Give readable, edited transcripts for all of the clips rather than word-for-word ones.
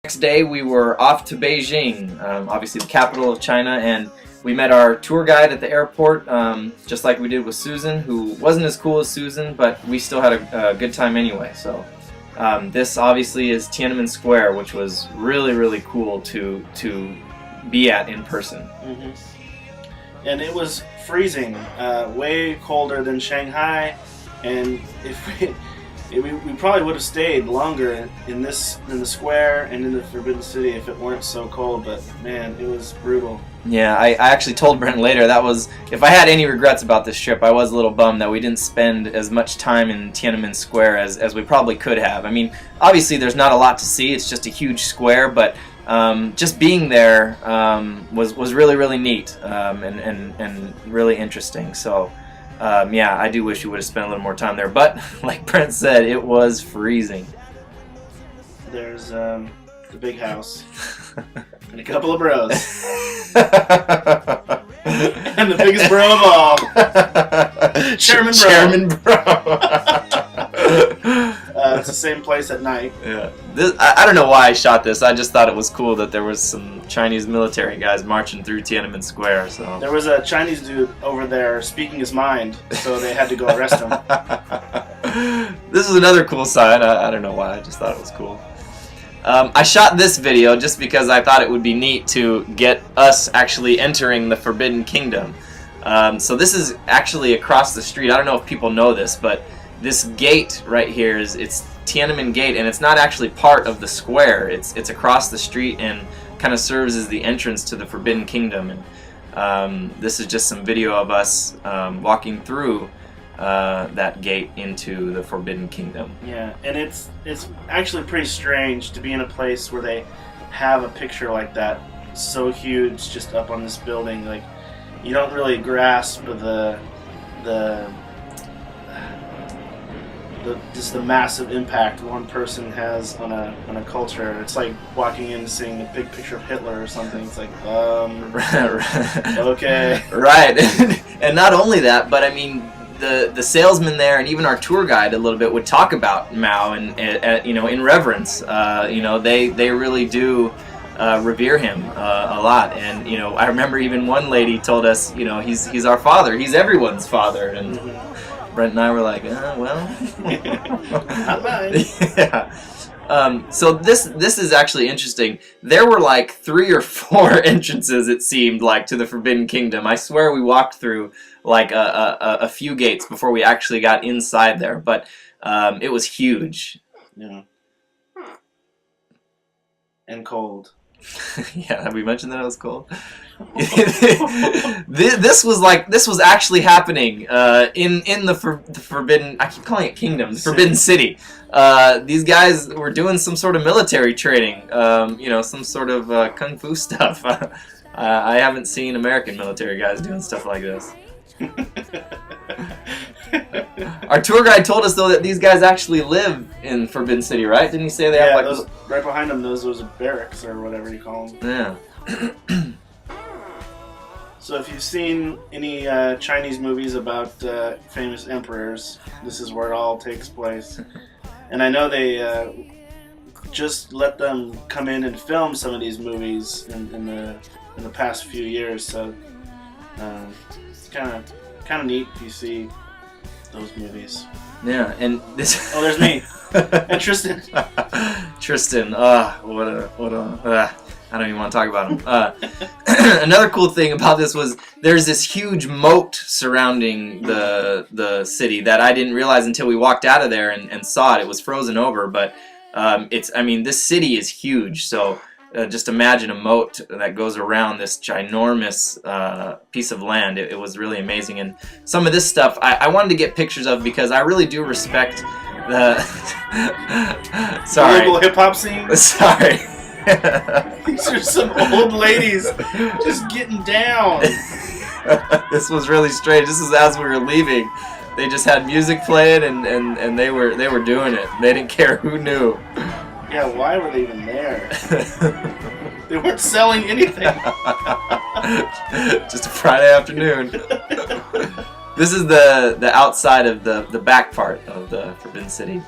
Next day we were off to Beijing, obviously the capital of China, and we met our tour guide at the airport, just like we did with Susan, who wasn't as cool as Susan, but we still had a good time anyway. So this obviously is Tiananmen Square, which was really, really cool to be at in person. Mm-hmm. And it was freezing, way colder than Shanghai, and we probably would have stayed longer in the square and in the Forbidden City if it weren't so cold, but man, it was brutal. Yeah, I actually told Brent later that was, if I had any regrets about this trip, I was a little bummed that we didn't spend as much time in Tiananmen Square as we probably could have. I mean, obviously there's not a lot to see, it's just a huge square, but just being there was really, really neat and really interesting. So yeah, I do wish we would have spent a little more time there, but like Brent said, it was freezing. There's the big house and a couple of bros. And the biggest bro of all, Chairman Bro. Chairman Bro. It's the same place at night. Yeah. I don't know why I shot this. I just thought it was cool that there was some Chinese military guys marching through Tiananmen Square. So there was a Chinese dude over there speaking his mind, so they had to go arrest him. This is another cool sign. I don't know why. I just thought it was cool. I shot this video just because I thought it would be neat to get us actually entering the Forbidden Kingdom. So this is actually across the street. I don't know if people know this, but this gate right here it's Tiananmen Gate, and it's not actually part of the square. It's across the street and kind of serves as the entrance to the Forbidden Kingdom. And this is just some video of us walking through that gate into the Forbidden Kingdom. Yeah, and it's actually pretty strange to be in a place where they have a picture like that so huge just up on this building. Like, you don't really grasp just the massive impact one person has on a culture. It's like walking in and seeing a big picture of Hitler or something. It's like, okay. Right. And not only that, but I mean, the salesman there and even our tour guide a little bit would talk about Mao and you know, in reverence. You know, they really do revere him a lot. And you know, I remember even one lady told us, you know, he's our father. He's everyone's father. And Brent and I were like, well, not mine. Yeah. So this is actually interesting. There were like 3 or 4 entrances, it seemed like, to the Forbidden Kingdom. I swear we walked through like a few gates before we actually got inside there, but it was huge. Yeah. And cold. Yeah, have we mentioned that it was cold? This was actually happening in the Forbidden. I keep calling it Kingdom, the Forbidden City. These guys were doing some sort of military training, you know, some sort of kung fu stuff. I haven't seen American military guys doing stuff like this. Our tour guide told us though that these guys actually live in Forbidden City, right? Didn't he say they have like those, right behind them? Those barracks or whatever you call them. Yeah. So if you've seen any Chinese movies about famous emperors, this is where it all takes place. And I know they just let them come in and film some of these movies in the past few years. So it's kind of neat if you see those movies. Yeah, and this. Oh, there's me and Tristan. Tristan, what a. I don't even want to talk about him. Another cool thing about this was there's this huge moat surrounding the city that I didn't realize until we walked out of there and saw it. It was frozen over, but I mean, this city is huge, so just imagine a moat that goes around this ginormous piece of land. It was really amazing, and some of this stuff I wanted to get pictures of because I really do respect the local hip hop scene. Sorry. These are some old ladies just getting down. This was really strange. This is as we were leaving. They just had music playing and they were doing it. They didn't care who knew. Yeah, why were they even there? They weren't selling anything. Just a Friday afternoon. This is the outside of the back part of the Forbidden City.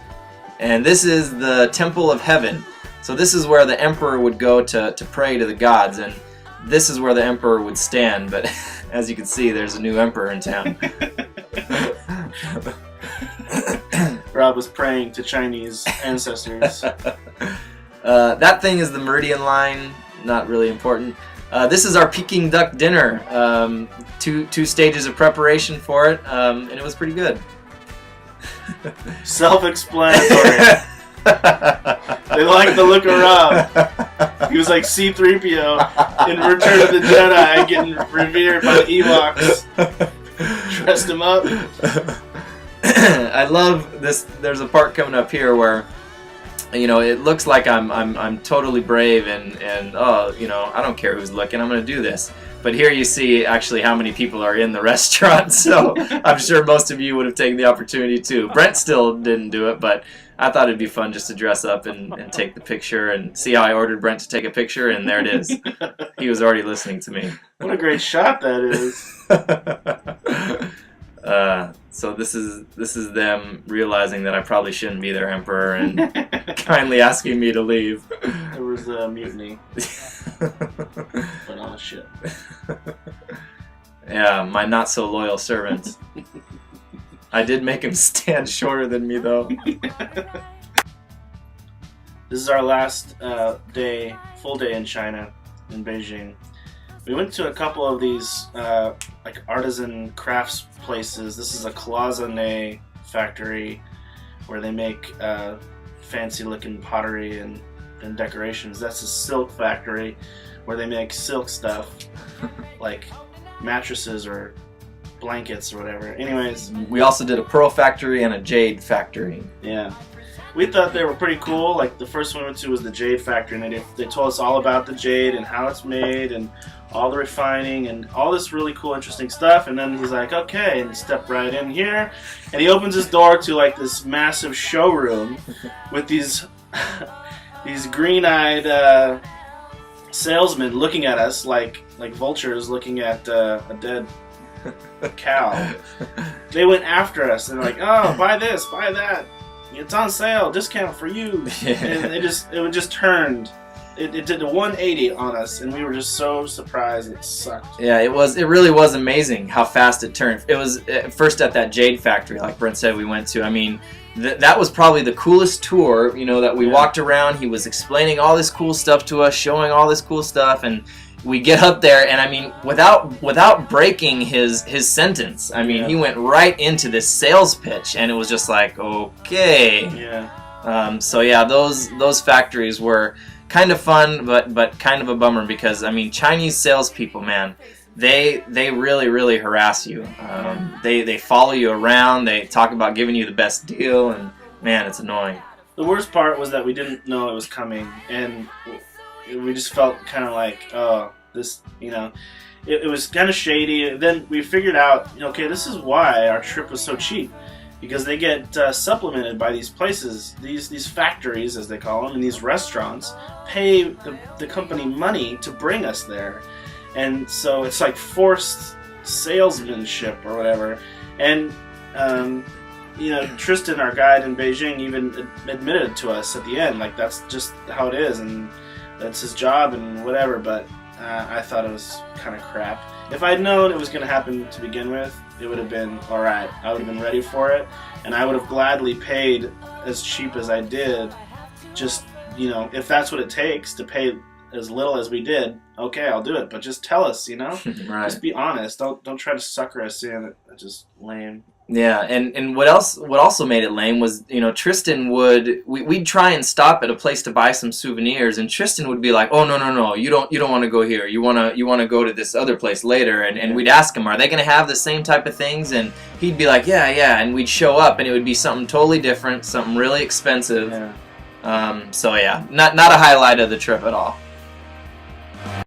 And this is the Temple of Heaven. So this is where the emperor would go to pray to the gods, and this is where the emperor would stand. But as you can see, there's a new emperor in town. Rob was praying to Chinese ancestors. That thing is the Meridian Line. Not really important. This is our Peking duck dinner. Two stages of preparation for it, and it was pretty good. Self-explanatory. They like the look of Rob. He was like C-3PO in Return of the Jedi, getting revered by the Ewoks. Dressed him up. I love this. There's a part coming up here where, you know, it looks like I'm totally brave and oh, you know, I don't care who's looking. I'm gonna do this. But here you see actually how many people are in the restaurant. So I'm sure most of you would have taken the opportunity too. Brent still didn't do it, but I thought it'd be fun just to dress up and take the picture and see how I ordered Brent to take a picture, and there it is. He was already listening to me. What a great shot that is. So this is them realizing that I probably shouldn't be their emperor and kindly asking me to leave. There was a mutiny. But on a ship. Yeah, my not so loyal servant. I did make him stand shorter than me, though. This is our last full day in China, in Beijing. We went to a couple of these like artisan crafts places. This is a cloisonné factory where they make fancy-looking pottery and decorations. That's a silk factory where they make silk stuff, like mattresses or blankets or whatever. Anyways, we also did a pearl factory and a jade factory. Yeah, we thought they were pretty cool. Like the first one we went to was the jade factory, and they told us all about the jade and how it's made and all the refining and all this really cool, interesting stuff. And then he's like, okay, and stepped right in here, and he opens his door to like this massive showroom with these these green-eyed salesmen looking at us like vultures looking at a dead cow. They went after us and they're like, oh, buy this, buy that, it's on sale, discount for you. And it just turned. It did a 180 on us, and we were just so surprised. It sucked. Yeah, it really was amazing how fast it turned. It was first at that jade factory, like Brent said, we went to. I mean, that was probably the coolest tour, you know, that we walked around. He was explaining all this cool stuff to us, showing all this cool stuff, and we get up there, and I mean, without breaking his sentence, I mean, he went right into this sales pitch, and it was just like, okay. Yeah. So yeah, those factories were kind of fun, but kind of a bummer because I mean, Chinese salespeople, man, they really harass you. They follow you around. They talk about giving you the best deal, and man, it's annoying. The worst part was that we didn't know it was coming, and we just felt kind of like, oh, this, you know, it was kind of shady. Then we figured out, okay, this is why our trip was so cheap. Because they get supplemented by these places, these factories, as they call them, and these restaurants pay the company money to bring us there. And so it's like forced salesmanship or whatever. And, you know, Tristan, our guide in Beijing, even admitted to us at the end, like, that's just how it is, and that's his job and whatever. But I thought it was kind of crap. If I'd known it was going to happen to begin with, it would have been alright. I would have been ready for it, and I would have gladly paid as cheap as I did. Just, you know, if that's what it takes to pay as little as we did, okay, I'll do it. But just tell us, you know? Right. Just be honest. Don't try to sucker us in. It's just lame. Yeah, and what also made it lame was, you know, Tristan we'd try and stop at a place to buy some souvenirs, and Tristan would be like, oh no, you don't want to go here, you want to go to this other place later, and we'd ask him, are they going to have the same type of things? And he'd be like, yeah, and we'd show up and it would be something totally different, something really expensive. Yeah. So yeah, not a highlight of the trip at all.